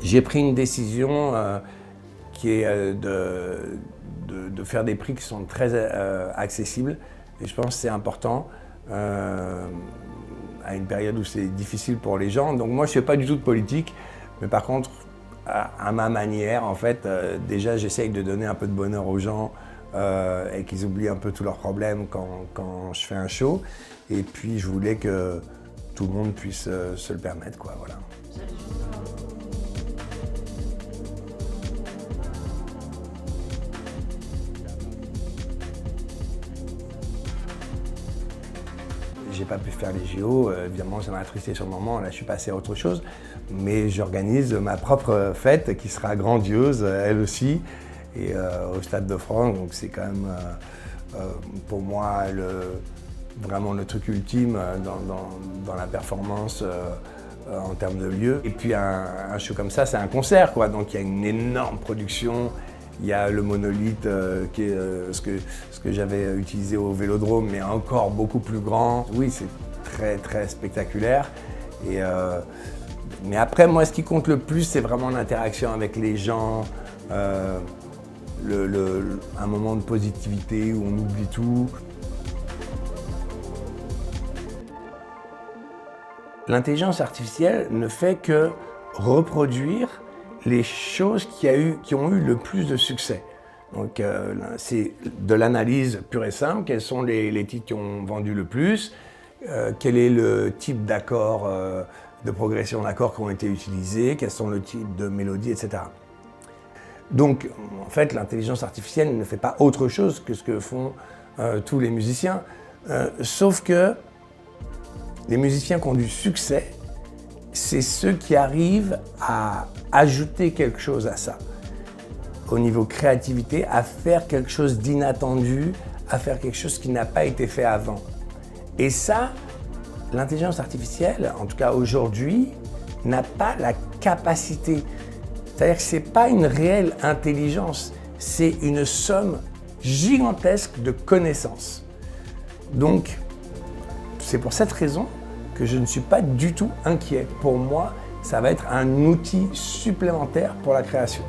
J'ai pris une décision qui est de faire des prix qui sont très accessibles. Et je pense que c'est important à une période où c'est difficile pour les gens. Donc moi, je ne fais pas du tout de politique, mais par contre, à ma manière, en fait, déjà, j'essaye de donner un peu de bonheur aux gens et qu'ils oublient un peu tous leurs problèmes quand je fais un show. Et puis, je voulais que tout le monde puisse se le permettre, quoi, voilà. J'ai pas pu faire les JO, évidemment ça m'a attristé sur le moment, là je suis passé à autre chose, mais j'organise ma propre fête qui sera grandiose, elle aussi, et au Stade de France, donc c'est quand même pour moi vraiment le truc ultime dans la performance en termes de lieu. Et puis un show comme ça, c'est un concert, quoi, donc il y a une énorme production. Il y a le monolithe qui est ce que j'avais utilisé au Vélodrome, mais encore beaucoup plus grand. Oui, c'est très très spectaculaire. Mais après, moi, ce qui compte le plus, c'est vraiment l'interaction avec les gens, un moment de positivité où on oublie tout. L'intelligence artificielle ne fait que reproduire les choses qui ont eu le plus de succès. Donc c'est de l'analyse pure et simple, quels sont les titres qui ont vendu le plus, quel est le type d'accords, de progression d'accords qui ont été utilisés, quels sont le type de mélodies, etc. Donc en fait l'intelligence artificielle ne fait pas autre chose que ce que font tous les musiciens, sauf que les musiciens qui ont du succès, c'est ceux qui arrivent à ajouter quelque chose à ça, au niveau créativité, à faire quelque chose d'inattendu, à faire quelque chose qui n'a pas été fait avant. Et ça, l'intelligence artificielle, en tout cas aujourd'hui, n'a pas la capacité. C'est-à-dire que ce n'est pas une réelle intelligence, c'est une somme gigantesque de connaissances. Donc, c'est pour cette raison que je ne suis pas du tout inquiet. Pour moi, ça va être un outil supplémentaire pour la création.